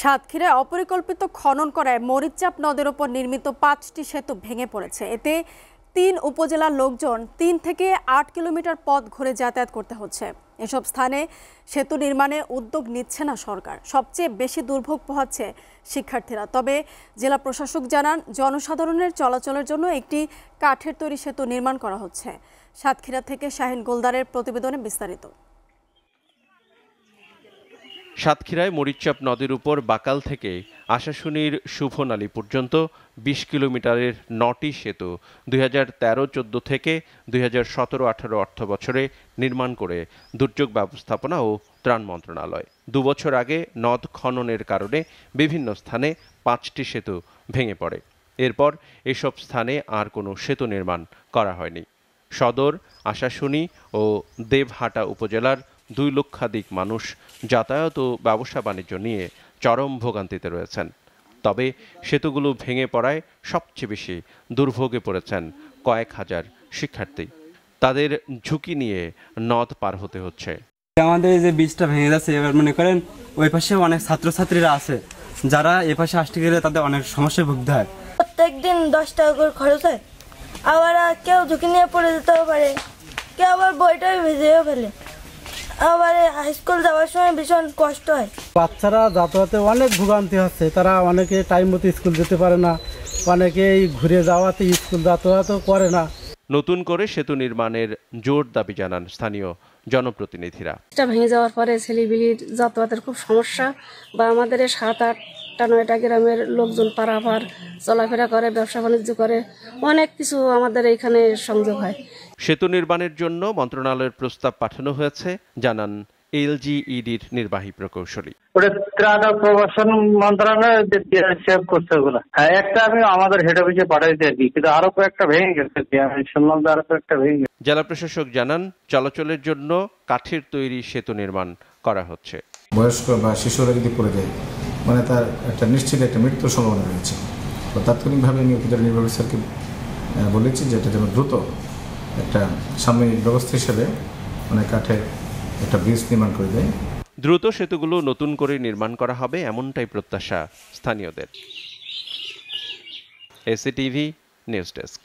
সাতক্ষীরায় অপরিকল্পিত খনন করায় মরিচচাপ নদের ওপর নির্মিত 5টি সেতু ভেঙে পড়েছে। এতে 3 উপজেলার লোকজন 3 থেকে 8 কিলোমিটার পথ ঘুরে যাতায়াত করতে হচ্ছে। এসব স্থানে সেতু নির্মাণে উদ্যোগ নিচ্ছে না সরকার। সবচেয়ে বেশি দুর্ভোগ পোহাচ্ছে শিক্ষার্থীরা। তবে জেলা প্রশাসক জানান, জনসাধারণের চলাচলের জন্য একটি কাঠের তৈরি সেতু নির্মাণ করা হচ্ছে। সাতক্ষীরা থেকে শাহিন গোলদারের প্রতিবেদনে বিস্তারিত। সাতক্ষীরায় মরিচচাপ নদীর উপর বাকাল থেকে আশাশুনির শুভনালী পর্যন্ত 20 কিলোমিটারের 9টি সেতু 2013-14 থেকে 2017-18 অর্থ বছরে নির্মাণ করে দুর্যোগ ব্যবস্থাপনা ও ত্রাণ মন্ত্রণালয়। 2 বছর আগে নদ খননের কারণে বিভিন্ন স্থানে 5টি সেতু ভেঙে পড়ে। এরপর এসব স্থানে আর কোনো সেতু নির্মাণ করা হয়নি। সদর, আশাশুনি ও দেবহাটা উপজেলার 2 লক্ষাধিক মানুষ যাতায়াত ও ব্যবসা বাণিজ্য নিয়ে চরম ভোগান্তিতে রয়েছেন। তবে সেতুগুলো ভেঙে পড়ায় সবচেয়ে বেশি দুর্ভোগে পড়েছেন কয়েক হাজার শিক্ষার্থী। তাদের ঝুঁকি নিয়ে নদ পার হতে হচ্ছে। আমাদের যে ব্রিজটা ভেঙে যাচ্ছে, এবার মনে করেন ওই পাশে অনেক ছাত্রছাত্রীরা আছে, যারা এ পাশে আসতে গেলে তাদের অনেক সমস্যায় ভুগতে হয়। প্রত্যেকদিন 10 টাকা করে খরচ হয়। আবার কেউ ঝুঁকি নিয়ে পড়ে যেতেও পারে, কেউ আবার বইটাই ভিজেও ফেলে। আবার হাই স্কুল যাওয়ার সময় ভীষণ কষ্ট হয়। বাচ্চারা যাতায়াতে অনেক ভোগান্তি হচ্ছে। তারা অনেকে টাইম মতো স্কুল যেতে পারে না, অনেকেই ঘুরে যাওয়াতে স্কুল যাতায়াত করে না। নতুন করে সেতু নির্মাণের জোর দাবি জানান স্থানীয় জনপ্রতিনিধিরা। এটা ভেঙে যাওয়ার পরে ছেলেপিলির যাতায়াতের খুব সমস্যা, বা আমাদের 7-8-9টা গ্রামের লোকজন পারাপার চলাফেরা করে, ব্যবসা বাণিজ্য করে, অনেক কিছু আমাদের এইখানে সংযোগ হয়। সেতু নির্মাণের জন্য মন্ত্রণালয়ের প্রস্তাব পাঠানো হয়েছে জানান এলজিইডির নির্বাহী প্রকৌশলী। ত্রাণ ও প্রবাসন মন্ত্রণালয় সেভ করছে ওগুলো। একটা আমি আমাদের হেড অফিসে পাঠাইতে আর কি, কিন্তু আরো কয়েকটা ভেঙে গেছে। আমি শুনলাম আরো কয়েকটা ভেঙে গেছে। জেলা প্রশাসক জানান, চলাচলের জন্য কাঠের তৈরি সেতু নির্মাণ করা হচ্ছে। বয়স্ক বা শিশুরা যদি পড়ে যায়, মানে তার একটা নিশ্চিত একটা মৃত্যুর সম্ভাবনা রয়েছে। তো তাৎক্ষণিকভাবে আমি উপজেলা নির্বাহী অফিসারকে বলেছি যে এটা যেন দ্রুত একটা সাময়িক ব্যবস্থা হিসেবে মানে কাঠের একটা ব্রিজ নির্মাণ করে দেয়। দ্রুত সেতুগুলো নতুন করে নির্মাণ করা হবে, এমনটাই প্রত্যাশা স্থানীয়দের। এসিটিভি নিউজ ডেস্ক।